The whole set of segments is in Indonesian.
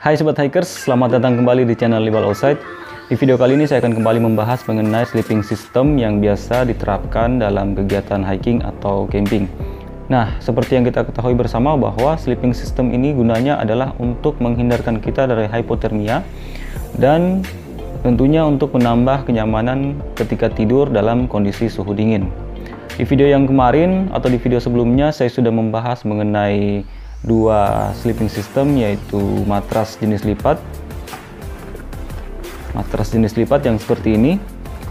Hai Sobat Hikers, selamat datang kembali di channel Libal Outside. Di video kali ini saya akan kembali membahas mengenai sleeping system yang biasa diterapkan dalam kegiatan hiking atau camping. Nah, seperti yang kita ketahui bersama bahwa sleeping system ini gunanya adalah untuk menghindarkan kita dari hypothermia dan tentunya untuk menambah kenyamanan ketika tidur dalam kondisi suhu dingin. Di video yang kemarin atau di video sebelumnya saya sudah membahas mengenai dua sleeping system, yaitu matras jenis lipat. Matras jenis lipat yang seperti ini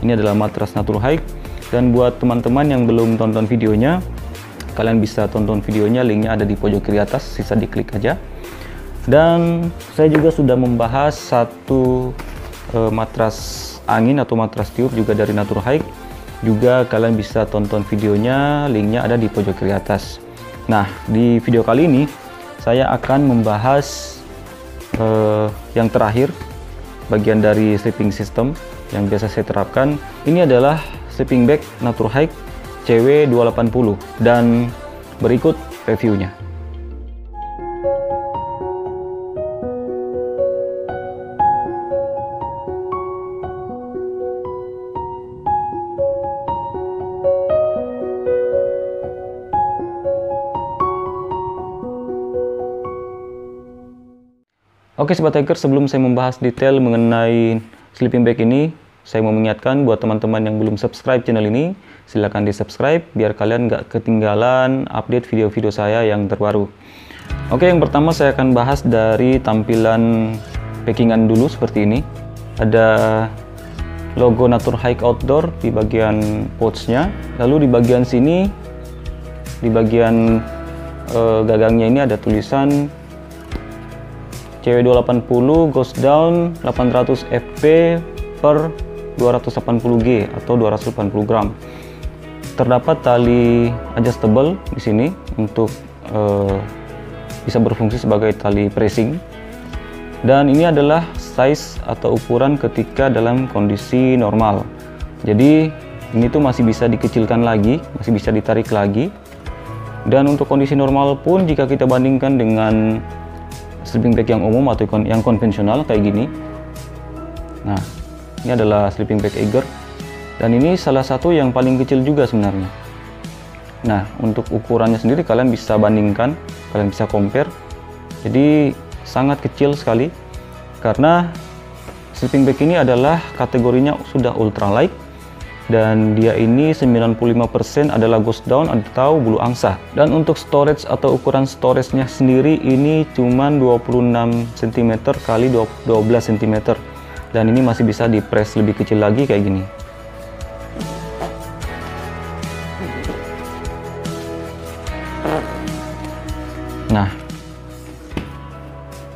adalah matras Naturhike, dan buat teman-teman yang belum tonton videonya, kalian bisa tonton videonya, linknya ada di pojok kiri atas, sisa diklik aja. Dan saya juga sudah membahas satu matras angin atau matras tiup juga dari Naturhike, juga kalian bisa tonton videonya, linknya ada di pojok kiri atas. Nah, di video kali ini saya akan membahas yang terakhir, bagian dari sleeping system yang biasa saya terapkan. Ini adalah sleeping bag Naturhike CW280 dan berikut reviewnya. Oke Sobat Hiker, sebelum saya membahas detail mengenai sleeping bag ini, saya mau mengingatkan buat teman-teman yang belum subscribe channel ini, silahkan di subscribe biar kalian nggak ketinggalan update video-video saya yang terbaru. Oke, yang pertama saya akan bahas dari tampilan packingan dulu seperti ini. Ada logo Naturhike Outdoor di bagian pouchnya, lalu di bagian sini, di bagian gagangnya ini ada tulisan CW280 goes down 800 fp per 280G atau 280 gram. Terdapat tali adjustable di sini untuk bisa berfungsi sebagai tali pressing. Dan ini adalah size atau ukuran ketika dalam kondisi normal. Jadi ini tuh masih bisa dikecilkan lagi, masih bisa ditarik lagi. Dan untuk kondisi normal pun jika kita bandingkan dengan sleeping bag yang umum atau yang konvensional kayak gini. Nah, ini adalah sleeping bag Eiger, dan ini salah satu yang paling kecil juga sebenarnya. Nah, untuk ukurannya sendiri kalian bisa bandingkan, kalian bisa compare. Jadi sangat kecil sekali, karena sleeping bag ini adalah kategorinya sudah ultralight, dan dia ini 95% adalah ghost down atau bulu angsa. Dan untuk storage atau ukuran storage-nya sendiri ini cuman 26 cm kali 12 cm, dan ini masih bisa di press lebih kecil lagi kayak gini. Nah,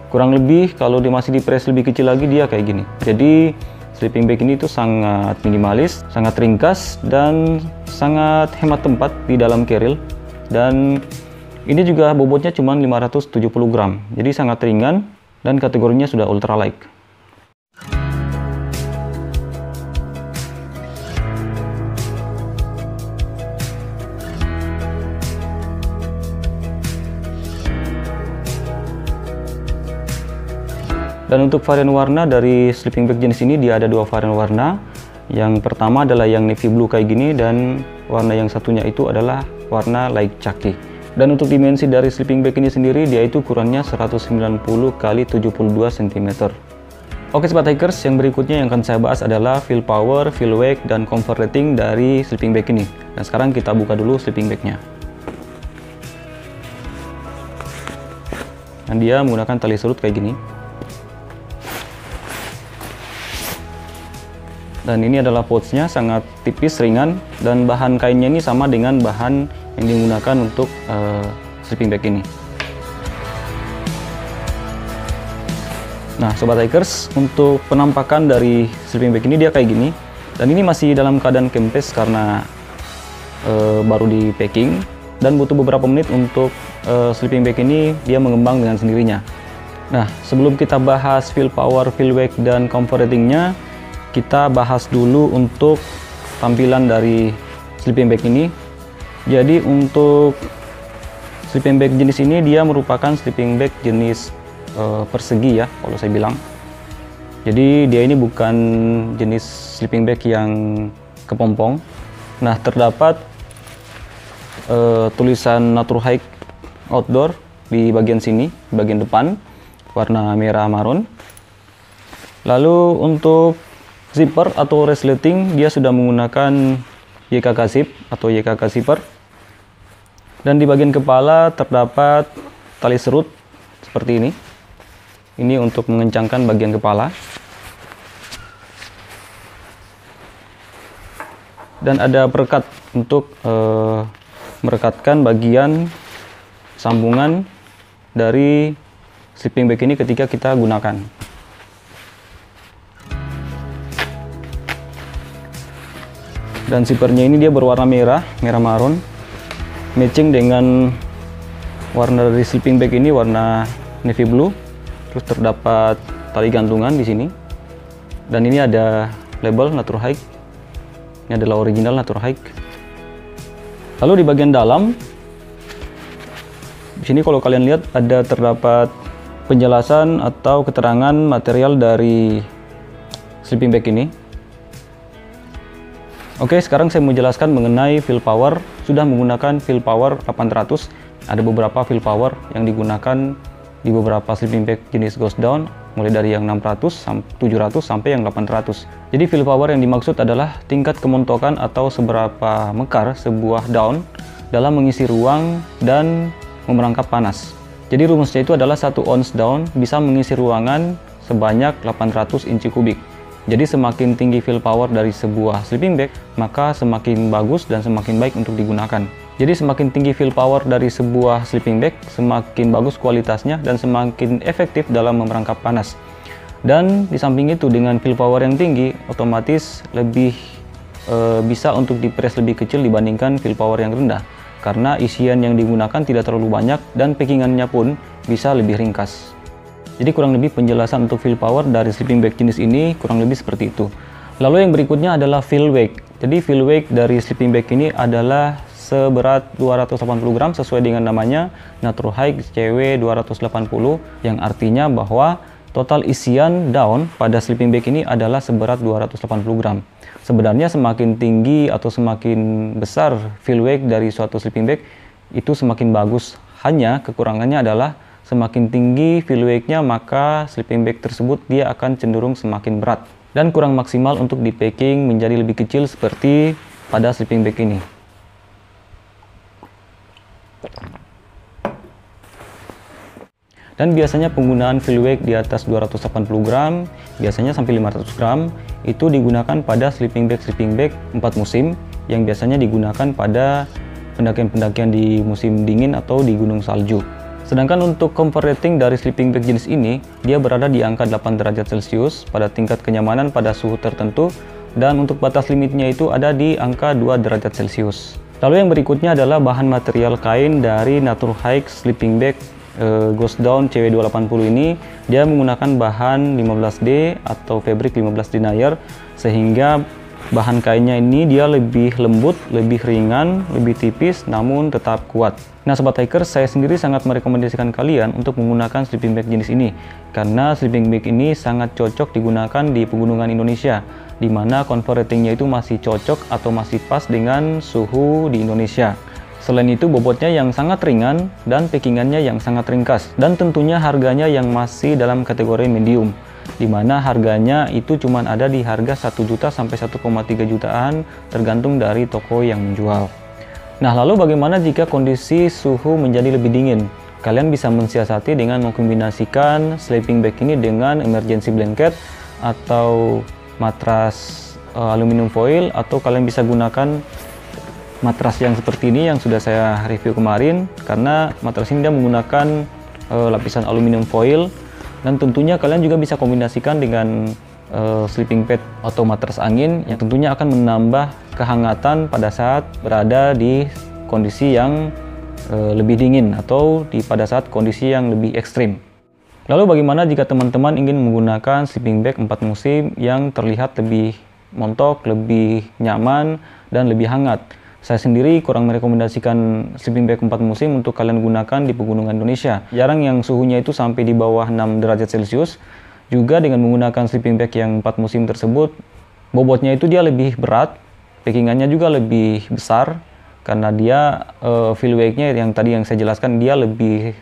kurang lebih kalau dia masih di press lebih kecil lagi dia kayak gini. Jadi sleeping bag ini tuh sangat minimalis, sangat ringkas, dan sangat hemat tempat di dalam keril. Dan ini juga bobotnya cuma 570 gram, jadi sangat ringan dan kategorinya sudah ultralight. Dan untuk varian warna dari sleeping bag jenis ini, dia ada dua varian warna. Yang pertama adalah yang navy blue kayak gini, dan warna yang satunya itu adalah warna light khaki. Dan untuk dimensi dari sleeping bag ini sendiri, dia itu ukurannya 190 x 72 cm. Oke Sobat Hikers, yang berikutnya yang akan saya bahas adalah feel power, feel wake, dan comfort rating dari sleeping bag ini. Nah, sekarang kita buka dulu sleeping bagnya. Dan dia menggunakan tali serut kayak gini. Dan ini adalah pouchnya, sangat tipis, ringan, dan bahan kainnya ini sama dengan bahan yang digunakan untuk sleeping bag ini. Nah Sobat Hikers, untuk penampakan dari sleeping bag ini dia kayak gini. Dan ini masih dalam keadaan kempes karena baru di packing, dan butuh beberapa menit untuk sleeping bag ini dia mengembang dengan sendirinya. Nah, sebelum kita bahas feel power, feel wake, dan comfort ratingnya, kita bahas dulu untuk tampilan dari sleeping bag ini. Jadi untuk sleeping bag jenis ini dia merupakan sleeping bag jenis persegi ya kalau saya bilang. Jadi dia ini bukan jenis sleeping bag yang kepompong. Nah, terdapat tulisan Naturhike Outdoor di bagian sini, bagian depan, warna merah marun. Lalu untuk zipper atau resleting, dia sudah menggunakan YKK zip atau YKK zipper. Dan di bagian kepala terdapat tali serut seperti ini. Ini untuk mengencangkan bagian kepala. Dan ada perekat untuk merekatkan bagian sambungan dari sleeping bag ini ketika kita gunakan. Dan zippernya ini dia berwarna merah marun, matching dengan warna dari sleeping bag ini, warna navy blue. Terus terdapat tali gantungan di sini. Dan ini ada label Naturhike. Ini adalah original Naturhike. Lalu di bagian dalam, di sini kalau kalian lihat ada terdapat penjelasan atau keterangan material dari sleeping bag ini. Oke, sekarang saya mau jelaskan mengenai fill power. Sudah menggunakan fill power 800. Ada beberapa fill power yang digunakan di beberapa sleeping bag jenis Ghost Down, mulai dari yang 600, 700 sampai yang 800. Jadi fill power yang dimaksud adalah tingkat kemontokan atau seberapa mekar sebuah down dalam mengisi ruang dan memerangkap panas. Jadi rumusnya itu adalah 1 ounce down bisa mengisi ruangan sebanyak 800 inci kubik. Jadi semakin tinggi fill power dari sebuah sleeping bag, maka semakin bagus dan semakin baik untuk digunakan. Jadi semakin tinggi fill power dari sebuah sleeping bag, semakin bagus kualitasnya dan semakin efektif dalam memerangkap panas. Dan di samping itu, dengan fill power yang tinggi, otomatis lebih bisa untuk dipres lebih kecil dibandingkan fill power yang rendah. Karena isian yang digunakan tidak terlalu banyak dan packingannya pun bisa lebih ringkas. Jadi kurang lebih penjelasan untuk fill power dari sleeping bag jenis ini kurang lebih seperti itu. Lalu yang berikutnya adalah fill weight. Jadi fill weight dari sleeping bag ini adalah seberat 280 gram sesuai dengan namanya Naturhike CW 280, yang artinya bahwa total isian down pada sleeping bag ini adalah seberat 280 gram. Sebenarnya semakin tinggi atau semakin besar fill weight dari suatu sleeping bag itu semakin bagus. Hanya kekurangannya adalah semakin tinggi fill weight-nya maka sleeping bag tersebut dia akan cenderung semakin berat dan kurang maksimal untuk di packing menjadi lebih kecil seperti pada sleeping bag ini. Dan biasanya penggunaan fill weight di atas 280 gram, biasanya sampai 500 gram, itu digunakan pada sleeping bag 4 musim, yang biasanya digunakan pada pendakian-pendakian di musim dingin atau di gunung salju. Sedangkan untuk comfort rating dari sleeping bag jenis ini, dia berada di angka 8 derajat Celcius pada tingkat kenyamanan pada suhu tertentu, dan untuk batas limitnya itu ada di angka 2 derajat Celcius. Lalu yang berikutnya adalah bahan material kain dari Naturhike sleeping bag Ghost Down CW280 ini. Dia menggunakan bahan 15D atau fabric 15 denier, sehingga bahan kainnya ini dia lebih lembut, lebih ringan, lebih tipis, namun tetap kuat. Nah sobat hiker, saya sendiri sangat merekomendasikan kalian untuk menggunakan sleeping bag jenis ini, karena sleeping bag ini sangat cocok digunakan di pegunungan Indonesia, di mana comfort ratingnya itu masih cocok atau masih pas dengan suhu di Indonesia. Selain itu, bobotnya yang sangat ringan dan packingannya yang sangat ringkas, dan tentunya harganya yang masih dalam kategori medium, di mana harganya itu cuma ada di harga 1 juta sampai 1,3 jutaan tergantung dari toko yang menjual. Nah lalu bagaimana jika kondisi suhu menjadi lebih dingin? Kalian bisa mensiasati dengan mengkombinasikan sleeping bag ini dengan emergency blanket atau matras aluminium foil, atau kalian bisa gunakan matras yang seperti ini yang sudah saya review kemarin, karena matras ini dia menggunakan lapisan aluminium foil. Dan tentunya kalian juga bisa kombinasikan dengan sleeping pad atau matras angin yang tentunya akan menambah kehangatan pada saat berada di kondisi yang lebih dingin atau pada saat kondisi yang lebih ekstrim. Lalu bagaimana jika teman-teman ingin menggunakan sleeping bag 4 musim yang terlihat lebih montok, lebih nyaman, dan lebih hangat? Saya sendiri kurang merekomendasikan sleeping bag 4 musim untuk kalian gunakan di pegunungan Indonesia. Jarang yang suhunya itu sampai di bawah 6 derajat Celcius. Juga dengan menggunakan sleeping bag yang 4 musim tersebut, bobotnya itu dia lebih berat, packingannya juga lebih besar, karena dia fill weight-nya yang tadi yang saya jelaskan, dia lebih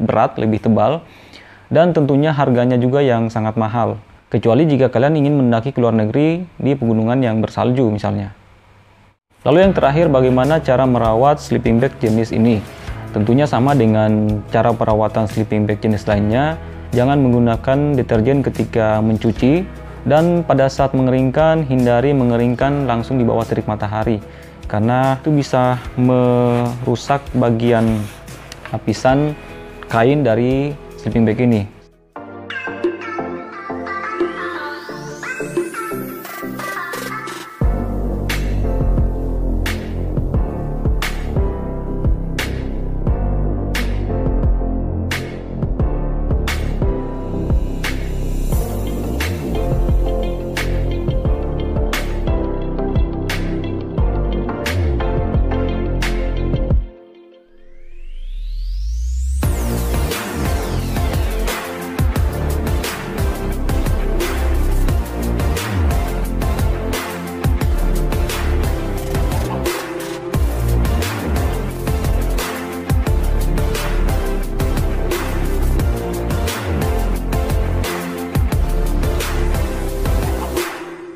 berat, lebih tebal, dan tentunya harganya juga yang sangat mahal. Kecuali jika kalian ingin mendaki ke luar negeri di pegunungan yang bersalju misalnya. Lalu yang terakhir, bagaimana cara merawat sleeping bag jenis ini? Tentunya sama dengan cara perawatan sleeping bag jenis lainnya, jangan menggunakan deterjen ketika mencuci, dan pada saat mengeringkan, hindari mengeringkan langsung di bawah terik matahari, karena itu bisa merusak bagian lapisan kain dari sleeping bag ini.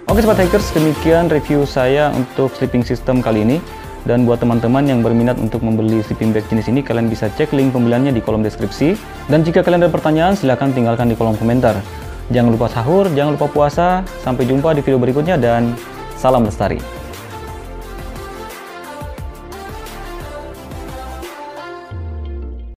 Oke Sobat Hikers, demikian review saya untuk sleeping system kali ini. Dan buat teman-teman yang berminat untuk membeli sleeping bag jenis ini, kalian bisa cek link pembeliannya di kolom deskripsi. Dan jika kalian ada pertanyaan, silahkan tinggalkan di kolom komentar. Jangan lupa sahur, jangan lupa puasa. Sampai jumpa di video berikutnya dan salam lestari.